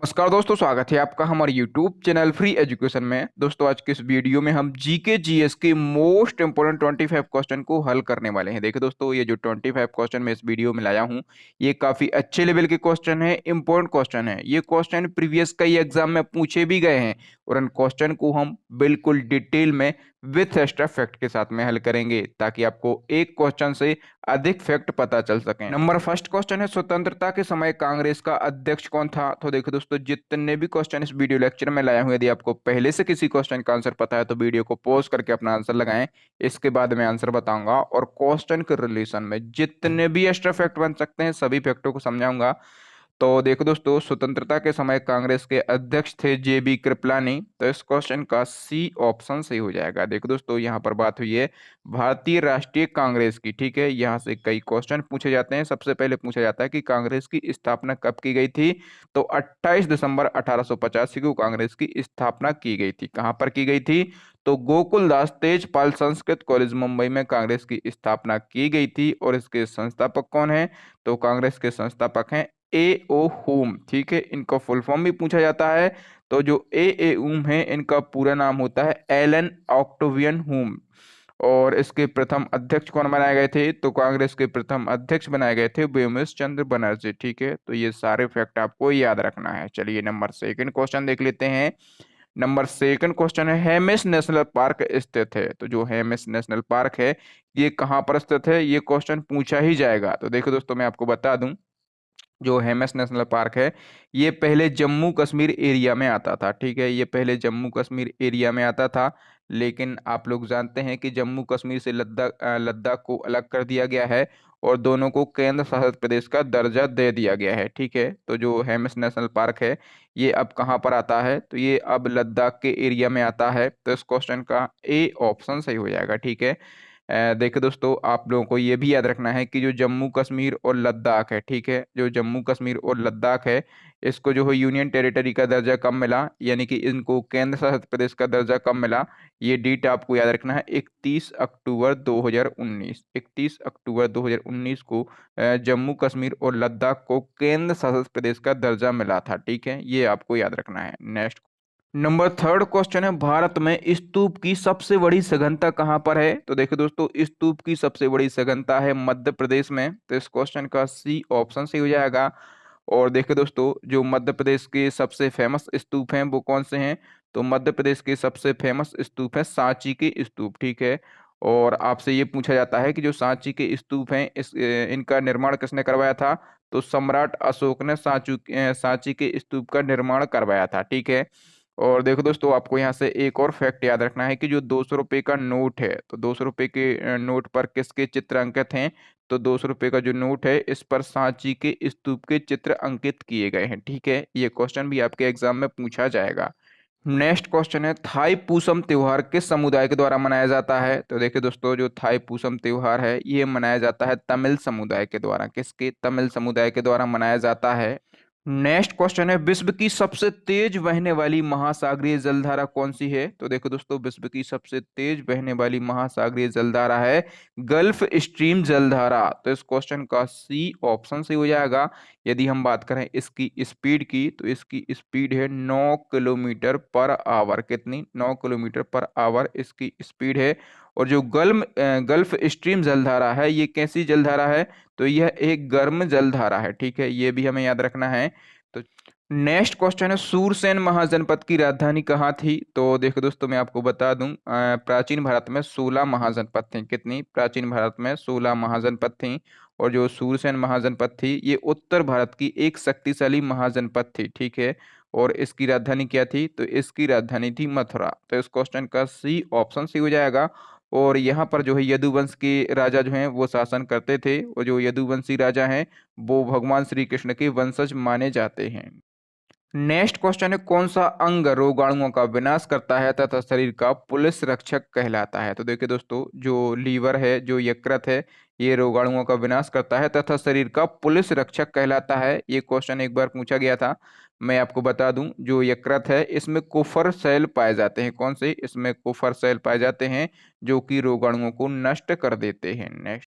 नमस्कार दोस्तों, स्वागत है आपका हमारे यूट्यूब चैनल फ्री एजुकेशन में। दोस्तों आज के इस वीडियो में हम जीके जीएस के मोस्ट इंपोर्टेंट 25 क्वेश्चन को हल करने वाले हैं। देखिए दोस्तों, ये जो 25 क्वेश्चन मैं इस वीडियो में लाया हूँ, ये काफी अच्छे लेवल के क्वेश्चन है, इंपॉर्टेंट क्वेश्चन है। ये क्वेश्चन प्रीवियस कई एग्जाम में पूछे भी गए हैं और इन क्वेश्चन को हम बिल्कुल डिटेल में विथ एक्स्ट्रा फैक्ट के साथ में हल करेंगे, ताकि आपको एक क्वेश्चन से अधिक फैक्ट पता चल सके। नंबर फर्स्ट क्वेश्चन है, स्वतंत्रता के समय कांग्रेस का अध्यक्ष कौन था? तो देखो दोस्तों, जितने भी क्वेश्चन इस वीडियो लेक्चर में लाया हूं, यदि आपको पहले से किसी क्वेश्चन का आंसर पता है तो वीडियो को पॉज करके अपना आंसर लगाएं। इसके बाद मैं आंसर बताऊंगा और क्वेश्चन के रिलेशन में जितने भी एक्स्ट्रा फैक्ट बन सकते हैं सभी फैक्टों को समझाऊंगा। तो देखो दोस्तों, स्वतंत्रता के समय कांग्रेस के अध्यक्ष थे जेबी कृपलानी। तो इस क्वेश्चन का सी ऑप्शन सही हो जाएगा। देखो दोस्तों, यहाँ पर बात हुई है भारतीय राष्ट्रीय कांग्रेस की। ठीक है, यहाँ से कई क्वेश्चन पूछे जाते हैं। सबसे पहले पूछा जाता है कि कांग्रेस की स्थापना कब की गई थी? तो 28 दिसंबर 1885 को कांग्रेस की स्थापना की गई थी। कहाँ पर की गई थी? तो गोकुलदास तेजपाल संस्कृत कॉलेज मुंबई में कांग्रेस की स्थापना की गई थी। और इसके संस्थापक कौन है? तो कांग्रेस के संस्थापक हैं ए ओ होम। ठीक है, इनका फुल फॉर्म भी पूछा जाता है। तो जो ए ओम है, इनका पूरा नाम होता है एलन ऑक्टेवियन होम। और इसके प्रथम अध्यक्ष कौन बनाए गए थे? तो कांग्रेस के प्रथम अध्यक्ष बनाए गए थे व्योमेश चंद्र बनर्जी। ठीक है, तो ये सारे फैक्ट आपको याद रखना है। चलिए नंबर सेकंड क्वेश्चन देख लेते हैं। नंबर सेकंड क्वेश्चन है, हेमिस नेशनल पार्क स्थित है। तो जो हेमिस नेशनल पार्क है, ये कहाँ पर स्थित है? ये क्वेश्चन पूछा ही जाएगा। तो देखो दोस्तों, मैं आपको बता दूं, जो हेमस नेशनल पार्क है, ये पहले जम्मू कश्मीर एरिया में आता था। ठीक है, ये पहले जम्मू कश्मीर एरिया में आता था, लेकिन आप लोग जानते हैं कि जम्मू कश्मीर से लद्दाख लद्दाख को अलग कर दिया गया है और दोनों को केंद्र शासित प्रदेश का दर्जा दे दिया गया है। ठीक है, तो जो हेमस नेशनल पार्क है, ये अब कहाँ पर आता है? तो ये अब लद्दाख के एरिया में आता है। तो इस क्वेश्चन का ए ऑप्शन सही हो जाएगा। ठीक है, देखिए दोस्तों, आप लोगों को ये भी याद रखना है कि जो जम्मू कश्मीर और लद्दाख है, ठीक है, जो जम्मू कश्मीर और लद्दाख है, इसको जो है यूनियन टेरिटरी का दर्जा कब मिला, यानी कि इनको केंद्र शासित प्रदेश का दर्जा कब मिला, ये डेट आपको याद रखना है। 31 अक्टूबर 2019, 31 अक्टूबर 2019 को जम्मू कश्मीर और लद्दाख को केंद्र शासित प्रदेश का दर्जा मिला था। ठीक है, ये आपको याद रखना है। नेक्स्ट नंबर थर्ड क्वेश्चन है, भारत में स्तूप की सबसे बड़ी सघनता कहां पर है? तो देखो दोस्तों, स्तूप की सबसे बड़ी सघनता है मध्य प्रदेश में। तो इस क्वेश्चन का सी ऑप्शन सही हो जाएगा। और देखो दोस्तों, जो मध्य प्रदेश के सबसे फेमस स्तूप हैं वो कौन से हैं? तो मध्य प्रदेश के सबसे फेमस स्तूप है सांची के स्तूप। ठीक है, और आपसे ये पूछा जाता है कि जो सांची के स्तूप हैं, इनका निर्माण किसने करवाया था? तो सम्राट अशोक ने सांची के स्तूप का निर्माण करवाया था। ठीक है, और देखो दोस्तों, आपको यहाँ से एक और फैक्ट याद रखना है कि जो 200 रुपये का नोट है, तो 200 रुपये के नोट पर किसके चित्र अंकित हैं? तो 200 रुपये का जो नोट है, इस पर सांची के स्तूप के चित्र अंकित किए गए हैं। ठीक है, ये क्वेश्चन भी आपके एग्जाम में पूछा जाएगा। नेक्स्ट क्वेश्चन है, थाई पूसम त्योहार किस समुदाय के द्वारा मनाया जाता है? तो देखिए दोस्तों, जो थाई पूसम त्योहार है, ये मनाया जाता है तमिल समुदाय के द्वारा। किसके? तमिल समुदाय के द्वारा मनाया जाता है। नेक्स्ट क्वेश्चन है, विश्व की सबसे तेज बहने वाली महासागरीय जलधारा कौन सी है? तो देखो दोस्तों, विश्व की सबसे तेज बहने वाली महासागरीय जलधारा है गल्फ स्ट्रीम जलधारा। तो इस क्वेश्चन का सी ऑप्शन से हो जाएगा। यदि हम बात करें इसकी स्पीड की, तो इसकी स्पीड है 9 किलोमीटर पर आवर। कितनी? 9 किलोमीटर पर आवर इसकी स्पीड है। और जो गल्फ स्ट्रीम जलधारा है, ये कैसी जलधारा है? तो यह एक गर्म जलधारा है। ठीक है, ये भी हमें याद रखना है। तो नेक्स्ट क्वेश्चन है, सूरसेन महाजनपद की राजधानी कहाँ थी? तो देखो दोस्तों, मैं आपको बता दूं, प्राचीन भारत में 16 महाजनपद थी। कितनी? प्राचीन भारत में 16 महाजनपद थी। और जो सूरसेन महाजनपद थी, ये उत्तर भारत की एक शक्तिशाली महाजनपद थी। ठीक है, और इसकी राजधानी क्या थी? तो इसकी राजधानी थी मथुरा। तो इस क्वेश्चन का सी ऑप्शन सी हो जाएगा। और यहाँ पर जो है यदुवंश के राजा जो हैं वो शासन करते थे, और जो यदुवंशी राजा हैं वो भगवान श्री कृष्ण के वंशज माने जाते हैं। नेक्स्ट क्वेश्चन है, कौन सा अंग रोगाणुओं का विनाश करता है तथा शरीर का पुलिस रक्षक कहलाता है? तो देखिए दोस्तों, जो लीवर है, जो यकृत है, ये रोगाणुओं का विनाश करता है तथा शरीर का पुलिस रक्षक कहलाता है। ये क्वेश्चन एक बार पूछा गया था। मैं आपको बता दूं, जो यकृत है, इसमें कुफर सेल पाए जाते हैं। कौन से? इसमें कुफर सेल पाए जाते हैं, जो कि रोगाणुओं को नष्ट कर देते हैं। नेक्स्ट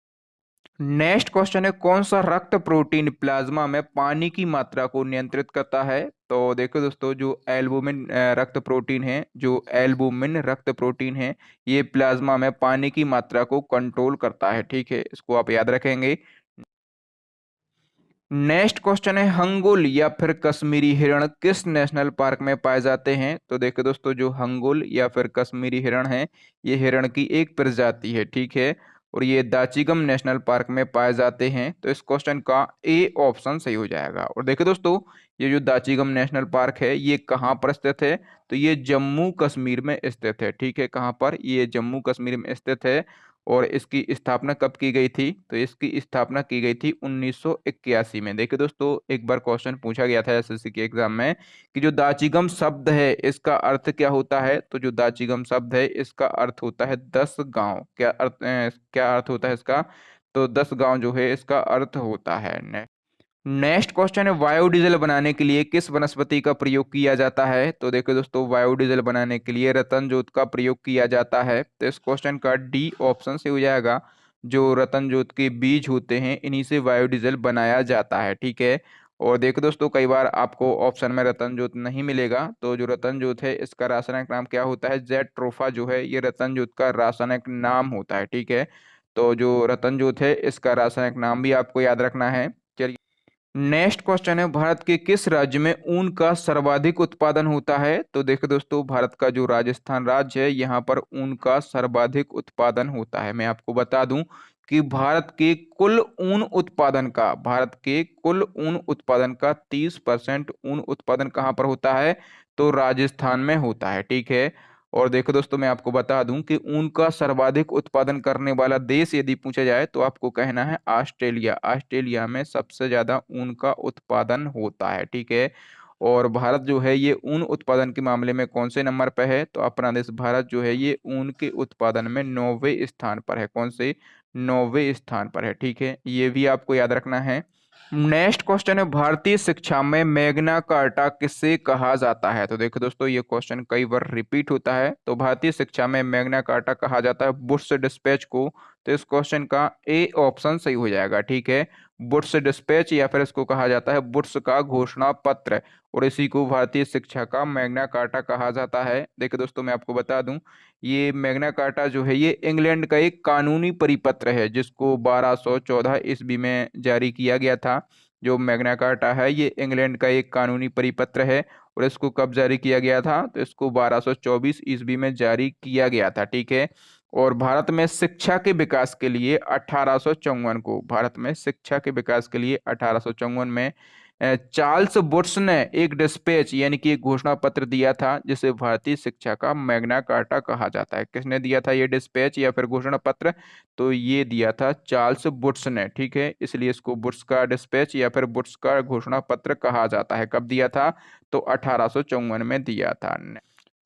नेक्स्ट क्वेश्चन है, कौन सा रक्त प्रोटीन प्लाज्मा में पानी की मात्रा को नियंत्रित करता है? तो देखो दोस्तों, जो एल्बुमिन रक्त प्रोटीन है, जो एल्बुमिन रक्त प्रोटीन है, ये प्लाज्मा में पानी की मात्रा को कंट्रोल करता है। ठीक है, इसको आप याद रखेंगे। नेक्स्ट क्वेश्चन है, हंगुल या फिर कश्मीरी हिरण किस नेशनल पार्क में पाए जाते हैं? तो देखो दोस्तों, जो हंगुल या फिर कश्मीरी हिरण है, ये हिरण की एक प्रजाति है। ठीक है, और ये दाचिगम नेशनल पार्क में पाए जाते हैं। तो इस क्वेश्चन का ए ऑप्शन सही हो जाएगा। और देखो दोस्तों, ये जो दाचिगम नेशनल पार्क है, ये कहाँ पर स्थित है? तो ये जम्मू कश्मीर में स्थित है। ठीक है, कहाँ पर? ये जम्मू कश्मीर में स्थित है। और इसकी स्थापना कब की गई थी? तो इसकी स्थापना की गई थी 1981 में। देखिए दोस्तों, एक बार क्वेश्चन पूछा गया था एसएससी के एग्जाम में कि जो दाचिगम शब्द है, इसका अर्थ क्या होता है? तो जो दाचिगम शब्द है, इसका अर्थ होता है 10 गांव। क्या अर्थ होता है इसका? तो 10 गांव जो है, इसका अर्थ होता है। नेक्स्ट क्वेश्चन है, बायोडीजल बनाने के लिए किस वनस्पति का प्रयोग किया जाता है? तो देखो दोस्तों, बायोडीजल बनाने के लिए रतन जोत का प्रयोग किया जाता है। तो इस क्वेश्चन का डी ऑप्शन से हो जाएगा। जो रतन जोत के बीज होते हैं, इन्हीं से बायोडीजल बनाया जाता है। ठीक है, और देखो दोस्तों, कई बार आपको ऑप्शन में रतन जोत नहीं मिलेगा। तो जो रतन जोत है, इसका रासायनिक नाम क्या होता है? जेट्रोफा जो है, ये रतन जोत का रासायनिक नाम होता है। ठीक है, तो जो रतन जोत है, इसका रासायनिक नाम भी आपको याद रखना है। चलिए, नेक्स्ट क्वेश्चन है, भारत के किस राज्य में ऊन का सर्वाधिक उत्पादन होता है? तो देखो दोस्तों, भारत का जो राजस्थान राज्य है, यहाँ पर ऊन का सर्वाधिक उत्पादन होता है। मैं आपको बता दूं कि भारत के कुल ऊन उत्पादन का 30% ऊन उत्पादन कहाँ पर होता है? तो राजस्थान में होता है। ठीक है, और देखो दोस्तों, मैं आपको बता दूं कि ऊन का सर्वाधिक उत्पादन करने वाला देश यदि पूछा जाए, तो आपको कहना है ऑस्ट्रेलिया। ऑस्ट्रेलिया में सबसे ज्यादा ऊन का उत्पादन होता है। ठीक है, और भारत जो है, ये ऊन उत्पादन के मामले में कौन से नंबर पर है? तो अपना देश भारत जो है, ये ऊन के उत्पादन में 9वें स्थान पर है। कौन से? 9वें स्थान पर है। ठीक है, ये भी आपको याद रखना है। नेक्स्ट क्वेश्चन है, भारतीय शिक्षा में मैग्ना कार्टा किसे कहा जाता है? तो देखो दोस्तों, ये क्वेश्चन कई बार रिपीट होता है। तो भारतीय शिक्षा में मैग्ना कार्टा कहा जाता है वुड्स डिस्पैच को। तो इस क्वेश्चन का ए ऑप्शन सही हो जाएगा। ठीक है, वुड्स डिस्पैच या फिर इसको कहा जाता है वुड्स का घोषणा पत्र, और इसी को भारतीय शिक्षा का मैग्ना कार्टा कहा जाता है। देखो दोस्तों, मैं आपको बता दूं, ये मैग्ना कार्टा जो है, ये इंग्लैंड का एक कानूनी परिपत्र है, जिसको 1214 ईस्वी में जारी किया गया था। जो मैग्ना कार्टा है, ये इंग्लैंड का एक कानूनी परिपत्र है। और इसको कब जारी किया गया था? तो इसको 1224 ईस्वी में जारी किया गया था। ठीक है, और भारत में शिक्षा के विकास के लिए 1854 को, भारत में शिक्षा के विकास के लिए 1854 में चार्ल्स वुड्स ने एक डिस्पैच यानी कि एक घोषणा पत्र दिया था, जिसे भारतीय शिक्षा का मैग्ना कार्टा कहा जाता है। किसने दिया था ये डिस्पैच या फिर घोषणा पत्र? तो ये दिया था चार्ल्स वुड्स ने। ठीक है, इसलिए इसको वुड्स का डिस्पैच या फिर वुड्स का घोषणा पत्र कहा जाता है। कब दिया था? तो 1854 में दिया था।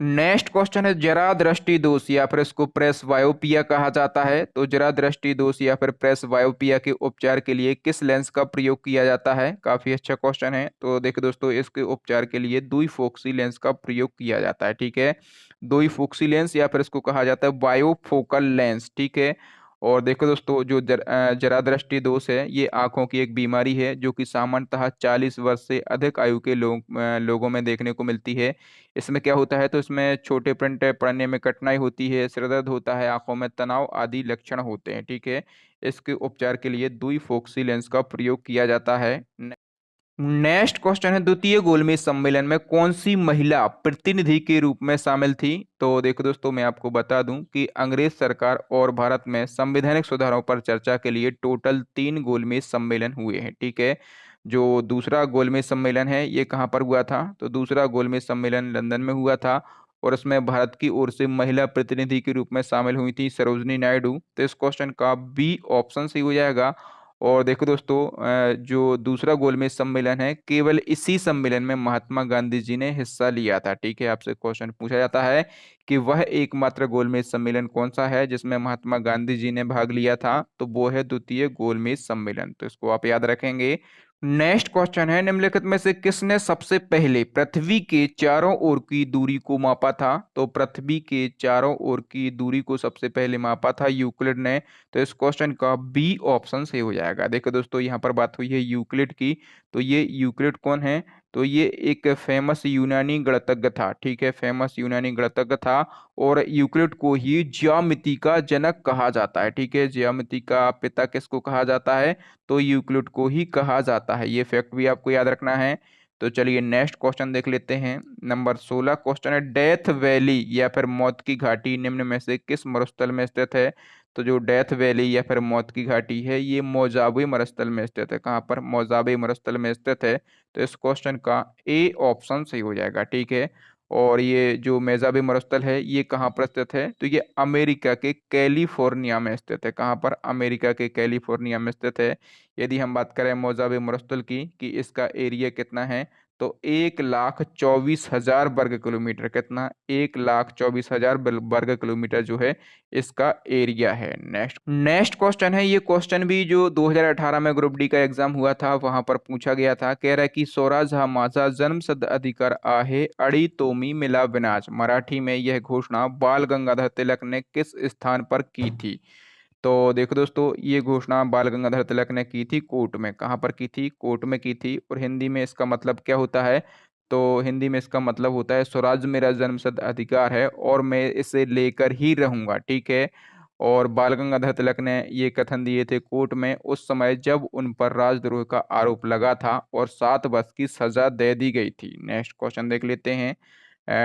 नेक्स्ट क्वेश्चन है, जरा दृष्टि दोष या फिर इसको प्रेस वायोपिया कहा जाता है। तो जरा दृष्टि दोष या फिर प्रेस वायोपिया के उपचार के लिए किस लेंस का प्रयोग किया जाता है? काफी अच्छा क्वेश्चन है। तो देखो दोस्तों, इसके उपचार के लिए दुई लेंस का प्रयोग किया जाता है। ठीक है, दुई लेंस या फिर इसको कहा जाता है बायोफोकल लेंस। ठीक है, और देखो दोस्तों, जो जरा दृष्टि दोष है, ये आंखों की एक बीमारी है, जो कि सामान्यतः 40 वर्ष से अधिक आयु के लोगों में देखने को मिलती है। इसमें क्या होता है? तो इसमें छोटे प्रिंट पढ़ने में कठिनाई होती है, सिर दर्द होता है, आंखों में तनाव आदि लक्षण होते हैं। ठीक है, इसके उपचार के लिए द्विफोक्सी लेंस का प्रयोग किया जाता है। नेक्स्ट क्वेश्चन है, द्वितीय गोलमेज सम्मेलन में कौन सी महिला प्रतिनिधि के रूप में शामिल थी? तो देखो दोस्तों, मैं आपको बता दूं कि अंग्रेज सरकार और भारत में संवैधानिक सुधारों पर चर्चा के लिए टोटल 3 गोलमेज सम्मेलन हुए हैं। ठीक है, जो दूसरा गोलमेज सम्मेलन है, ये कहाँ पर हुआ था? तो दूसरा गोलमेज सम्मेलन लंदन में हुआ था, और इसमें भारत की ओर से महिला प्रतिनिधि के रूप में शामिल हुई थी सरोजनी नायडू। तो इस क्वेश्चन का बी ऑप्शन सही हो जाएगा। और देखो दोस्तों, जो दूसरा गोलमेज सम्मेलन है, केवल इसी सम्मेलन में महात्मा गांधी जी ने हिस्सा लिया था। ठीक है, आपसे क्वेश्चन पूछा जाता है कि वह एकमात्र गोलमेज सम्मेलन कौन सा है जिसमें महात्मा गांधी जी ने भाग लिया था? तो वो है द्वितीय गोलमेज सम्मेलन। तो इसको आप याद रखेंगे। नेक्स्ट क्वेश्चन है, निम्नलिखित में से किसने सबसे पहले पृथ्वी के चारों ओर की दूरी को मापा था? तो पृथ्वी के चारों ओर की दूरी को सबसे पहले मापा था यूक्लिड ने। तो इस क्वेश्चन का बी ऑप्शन सही हो जाएगा। देखो दोस्तों, यहाँ पर बात हुई है यूक्लिड की। तो ये यूक्लिड कौन है? तो ये एक फेमस यूनानी गणितज्ञ था। ठीक है, फेमस यूनानी गणितज्ञ था। और यूक्लिड को ही ज्यामिति का जनक कहा जाता है। ठीक है, ज्यामिति का पिता किसको कहा जाता है? तो यूक्लिड को ही कहा जाता है। ये फैक्ट भी आपको याद रखना है। तो चलिए नेक्स्ट क्वेश्चन देख लेते हैं। नंबर 16 क्वेश्चन है, डेथ वैली या फिर मौत की घाटी निम्न में से किस मरुस्थल में स्थित है? तो जो डेथ वैली या फिर मौत की घाटी है, ये मोजावे मरुस्थल में स्थित है। कहाँ पर? मोजावे मरुस्थल में स्थित है। तो इस क्वेश्चन का ए ऑप्शन सही हो जाएगा। ठीक है, और ये जो मेजाबी मरुस्थल है, ये कहाँ पर स्थित है? तो ये अमेरिका के कैलिफोर्निया में स्थित है। कहाँ पर? अमेरिका के कैलिफोर्निया में स्थित है। यदि हम बात करें मोजाबे मरुस्थल की कि इसका एरिया कितना है, तो 1,24,000 वर्ग किलोमीटर। कितना? 1,24,000 वर्ग किलोमीटर जो है इसका एरिया है। नेक्स्ट क्वेश्चन है, ये क्वेश्चन भी जो 2018 में ग्रुप डी का एग्जाम हुआ था वहां पर पूछा गया था। कह रहा है कि स्वराज हा माझा जन्मसिद्ध अधिकार आहे, अड़ी तोमी मिला विनाश। मराठी में यह घोषणा बाल गंगाधर तिलक ने किस स्थान पर की थी? तो देखो दोस्तों, ये घोषणा बाल गंगाधर तिलक ने की थी कोर्ट में। कहाँ पर की थी? कोर्ट में की थी। और हिंदी में इसका मतलब क्या होता है? तो हिंदी में इसका मतलब होता है, स्वराज मेरा जन्मसिद्ध अधिकार है और मैं इसे लेकर ही रहूंगा। ठीक है, और बाल गंगाधर तिलक ने ये कथन दिए थे कोर्ट में उस समय जब उन पर राजद्रोह का आरोप लगा था और 7 वर्ष की सजा दे दी गई थी। नेक्स्ट क्वेश्चन देख लेते हैं।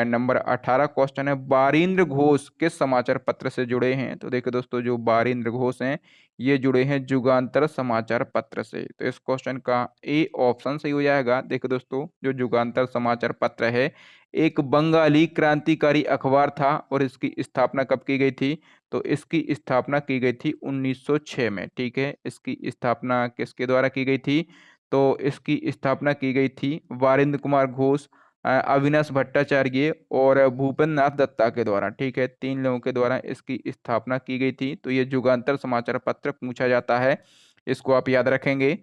नंबर 18 क्वेश्चन है, बारिंद्र घोष किस समाचार पत्र से जुड़े हैं? तो देखो दोस्तों, जो बारिंद्र घोष हैं, ये जुड़े हैं जुगांतर समाचार पत्र से। तो इस क्वेश्चन का ए ऑप्शन सही हो जाएगा। देखो दोस्तों, जो जुगांतर समाचार पत्र है, एक बंगाली क्रांतिकारी अखबार था और इसकी स्थापना कब की गई थी? तो इसकी स्थापना की गई थी 1906 में। ठीक है, इसकी स्थापना किसके द्वारा की गई थी? तो इसकी स्थापना की गई थी वारिंद्र कुमार घोष, अविनाश भट्टाचार्य और भूपेंद्र नाथ दत्ता के द्वारा। ठीक है, 3 लोगों के द्वारा इसकी स्थापना की गई थी। तो ये जुगांतर समाचार पत्र पूछा जाता है, इसको आप याद रखेंगे।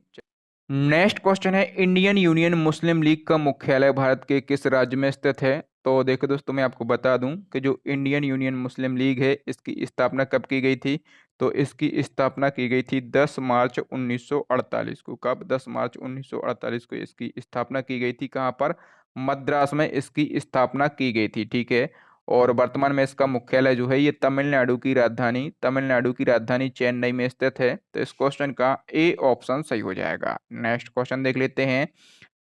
नेक्स्ट क्वेश्चन है, इंडियन यूनियन मुस्लिम लीग का मुख्यालय भारत के किस राज्य में स्थित है? तो देखो दोस्तों, मैं आपको बता दूं कि जो इंडियन यूनियन मुस्लिम लीग है, इसकी स्थापना कब की गई थी? तो इसकी स्थापना की गई थी 10 मार्च 1948 को। कब? 10 मार्च 1948 को इसकी स्थापना की गई थी। कहाँ पर? मद्रास में इसकी स्थापना की गई थी। ठीक है, और वर्तमान में इसका मुख्यालय जो है, ये तमिलनाडु की राजधानी चेन्नई में स्थित है। तो इस क्वेश्चन का ए ऑप्शन सही हो जाएगा। नेक्स्ट क्वेश्चन देख लेते हैं।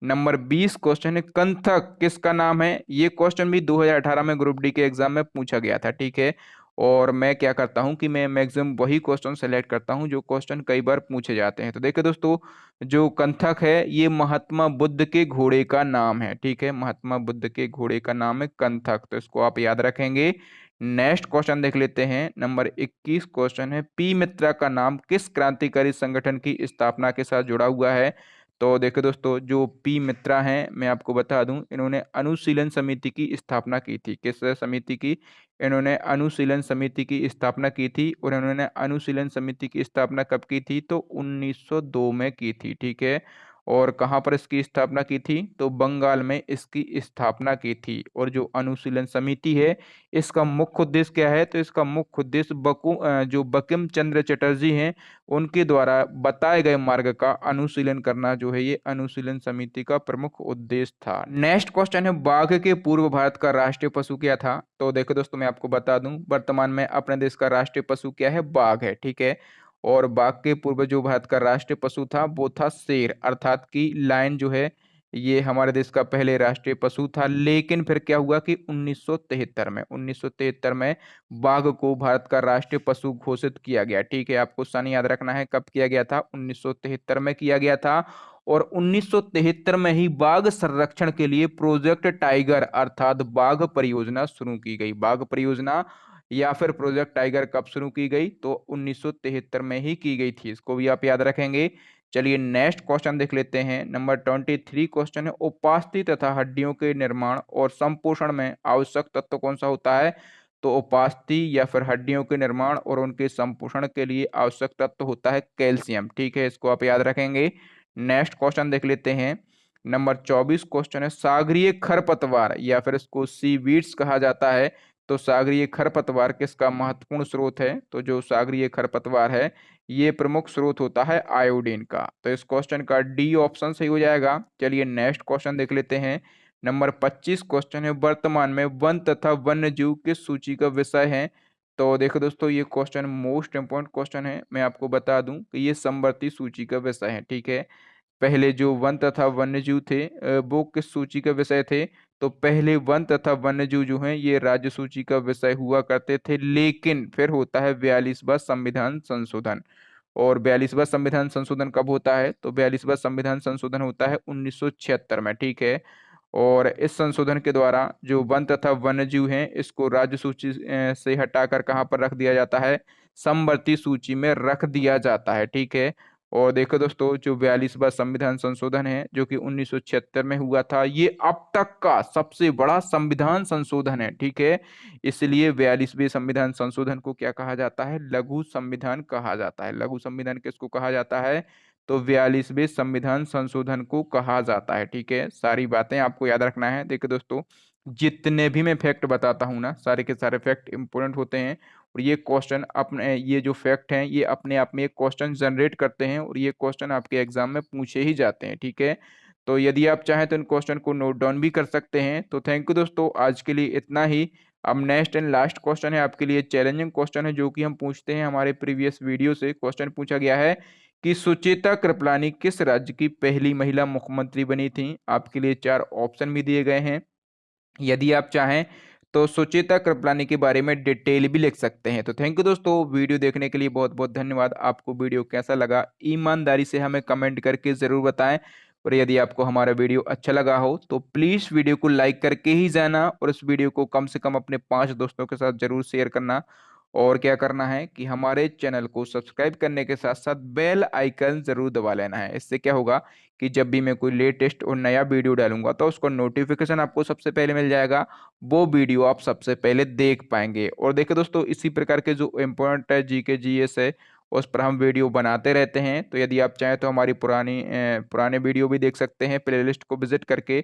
नंबर 20 क्वेश्चन है, कंथक किसका नाम है? ये क्वेश्चन भी 2018 में ग्रुप डी के एग्जाम में पूछा गया था। ठीक है, और मैं क्या करता हूं कि मैं मैक्सिमम वही क्वेश्चन सेलेक्ट करता हूं जो क्वेश्चन कई बार पूछे जाते हैं। तो देखिए दोस्तों, जो कंथक है, ये महात्मा बुद्ध के घोड़े का नाम है। ठीक है, महात्मा बुद्ध के घोड़े का नाम है कंथक। तो इसको आप याद रखेंगे। नेक्स्ट क्वेश्चन देख लेते हैं। नंबर 21 क्वेश्चन है, पी मित्रा का नाम किस क्रांतिकारी संगठन की स्थापना के साथ जुड़ा हुआ है? तो देखो दोस्तों, जो पी मित्रा हैं, मैं आपको बता दूं, इन्होंने अनुशीलन समिति की स्थापना की थी। किस समिति की? इन्होंने अनुशीलन समिति की स्थापना की थी। और इन्होंने अनुशीलन समिति की स्थापना कब की थी? तो 1902 में की थी। ठीक है, और कहाँ पर इसकी स्थापना की थी? तो बंगाल में इसकी स्थापना की थी। और जो अनुशीलन समिति है, इसका मुख्य उद्देश्य क्या है? तो इसका मुख्य उद्देश्य जो बंकिम चंद्र चटर्जी हैं, उनके द्वारा बताए गए मार्ग का अनुशीलन करना जो है, ये अनुशीलन समिति का प्रमुख उद्देश्य था। नेक्स्ट क्वेश्चन है, बाघ के पूर्व भारत का राष्ट्रीय पशु क्या था? तो देखो दोस्तों, मैं आपको बता दूं, वर्तमान में अपने देश का राष्ट्रीय पशु क्या है? बाघ है। ठीक है, और बाघ के पूर्व जो भारत का राष्ट्रीय पशु था वो था शेर, अर्थात कि लायन जो है, ये हमारे देश का पहले राष्ट्रीय पशु था। लेकिन फिर क्या हुआ कि 1973 में बाघ को भारत का राष्ट्रीय पशु घोषित किया गया। ठीक है, आपको सन याद रखना है, कब किया गया था? 1973 में किया गया था। और 1973 में ही बाघ संरक्षण के लिए प्रोजेक्ट टाइगर अर्थात बाघ परियोजना शुरू की गई। बाघ परियोजना या फिर प्रोजेक्ट टाइगर कब शुरू की गई? तो 1973 में ही की गई थी। इसको भी आप याद रखेंगे। चलिए नेक्स्ट क्वेश्चन देख लेते हैं। नंबर 23 क्वेश्चन है, उपास्थि तथा हड्डियों के निर्माण और संपोषण में आवश्यक तत्व कौन सा होता है? तो उपास्थि या फिर हड्डियों के निर्माण और उनके संपोषण के लिए आवश्यक तत्व होता है कैल्शियम। ठीक है, इसको आप याद रखेंगे। नेक्स्ट क्वेश्चन देख लेते हैं। नंबर 24 क्वेश्चन है, सागरीय खरपतवार या फिर इसको सीवीड्स कहा जाता है। तो सागरीय खरपतवार किसका महत्वपूर्ण स्रोत है? तो जो सागरीय खरपतवार है ये प्रमुख स्रोत होता है आयोडीन का। तो इस क्वेश्चन का डी ऑप्शन सही हो जाएगा। चलिए नेक्स्ट क्वेश्चन देख लेते हैं। नंबर 25 क्वेश्चन है, वर्तमान में वन तथा वन्य जीव किस सूची का विषय है? तो देखो दोस्तों, ये क्वेश्चन मोस्ट इंपोर्टेंट क्वेश्चन है। मैं आपको बता दूं कि ये समवर्ती सूची का विषय है, ठीक है। पहले जो वन तथा वन्यजीव थे वो किस सूची का विषय थे? तो पहले वन तथा वन्यजीव जो हैं ये राज्य सूची का विषय हुआ करते थे, लेकिन फिर होता है 42वां संविधान संशोधन। और 42वां संविधान संशोधन कब होता है? तो 42वां संविधान संशोधन होता है 1976 में, ठीक है। और इस संशोधन के द्वारा जो वन तथा वन्यजीव हैं इसको राज्य सूची से हटाकर कहाँ पर रख दिया जाता है? समवर्ती सूची में रख दिया जाता है, ठीक है। और देखो दोस्तों, जो 42वां संविधान संशोधन है जो कि 1976 में हुआ था, ये अब तक का सबसे बड़ा संविधान संशोधन है, ठीक है। इसलिए 42वें संविधान संशोधन को क्या कहा जाता है? लघु संविधान कहा जाता है। लघु संविधान किसको कहा जाता है? तो 42वें संविधान संशोधन को कहा जाता है, ठीक है। सारी बातें आपको याद रखना है। देखिए दोस्तों, जितने भी मैं फैक्ट बताता हूँ ना, सारे के सारे फैक्ट इंपोर्टेंट होते हैं। और ये क्वेश्चन अपने, ये जो फैक्ट हैं ये अपने आप में एक क्वेश्चन जनरेट करते हैं और ये क्वेश्चन आपके एग्जाम में पूछे ही जाते हैं, ठीक है। तो यदि आप चाहें तो इन क्वेश्चन को नोट डाउन भी कर सकते हैं। तो थैंक यू दोस्तों, आज के लिए इतना ही। अब नेक्स्ट एंड लास्ट क्वेश्चन है आपके लिए, चैलेंजिंग क्वेश्चन है जो कि हम पूछते हैं हमारे प्रीवियस वीडियो से। क्वेश्चन पूछा गया है कि सुचेता कृपलानी किस राज्य की पहली महिला मुख्यमंत्री बनी थी? आपके लिए 4 ऑप्शन भी दिए गए हैं। यदि आप चाहें तो सुचेता कृपलानी के बारे में डिटेल भी लिख सकते हैं। तो थैंक यू दोस्तों, वीडियो देखने के लिए बहुत बहुत धन्यवाद। आपको वीडियो कैसा लगा ईमानदारी से हमें कमेंट करके जरूर बताएं। और यदि आपको हमारा वीडियो अच्छा लगा हो तो प्लीज वीडियो को लाइक करके ही जाना और इस वीडियो को कम से कम अपने 5 दोस्तों के साथ जरूर शेयर करना। और क्या करना है कि हमारे चैनल को सब्सक्राइब करने के साथ साथ बेल आइकन जरूर दबा लेना है। इससे क्या होगा कि जब भी मैं कोई लेटेस्ट और नया वीडियो डालूंगा तो उसका नोटिफिकेशन आपको सबसे पहले मिल जाएगा। वो वीडियो आप सबसे पहले देख पाएंगे। और देखिए दोस्तों, इसी प्रकार के जो इम्पोर्टेंट है जीके जीएस है उस पर हम वीडियो बनाते रहते हैं। तो यदि आप चाहें तो हमारी पुराने वीडियो भी देख सकते हैं प्लेलिस्ट को विजिट करके।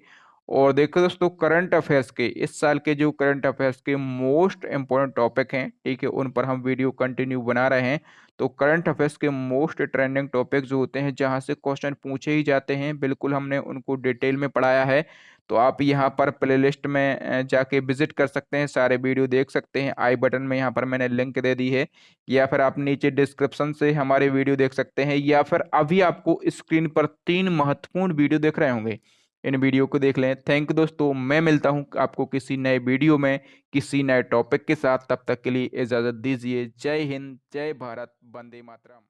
और देखो दोस्तों, करंट अफेयर्स के इस साल के जो करंट अफेयर्स के मोस्ट इंपोर्टेंट टॉपिक हैं, ठीक है, उन पर हम वीडियो कंटिन्यू बना रहे हैं। तो करंट अफेयर्स के मोस्ट ट्रेंडिंग टॉपिक जो होते हैं जहां से क्वेश्चन पूछे ही जाते हैं, बिल्कुल हमने उनको डिटेल में पढ़ाया है। तो आप यहाँ पर प्लेलिस्ट में जाके विजिट कर सकते हैं, सारे वीडियो देख सकते हैं। आई बटन में यहाँ पर मैंने लिंक दे दी है, या फिर आप नीचे डिस्क्रिप्शन से हमारे वीडियो देख सकते हैं, या फिर अभी आपको स्क्रीन पर 3 महत्वपूर्ण वीडियो दिख रहे होंगे, इन वीडियो को देख लें। थैंक यू दोस्तों, मैं मिलता हूं आपको किसी नए वीडियो में किसी नए टॉपिक के साथ। तब तक के लिए इजाजत दीजिए। जय हिंद, जय भारत, वंदे मातरम।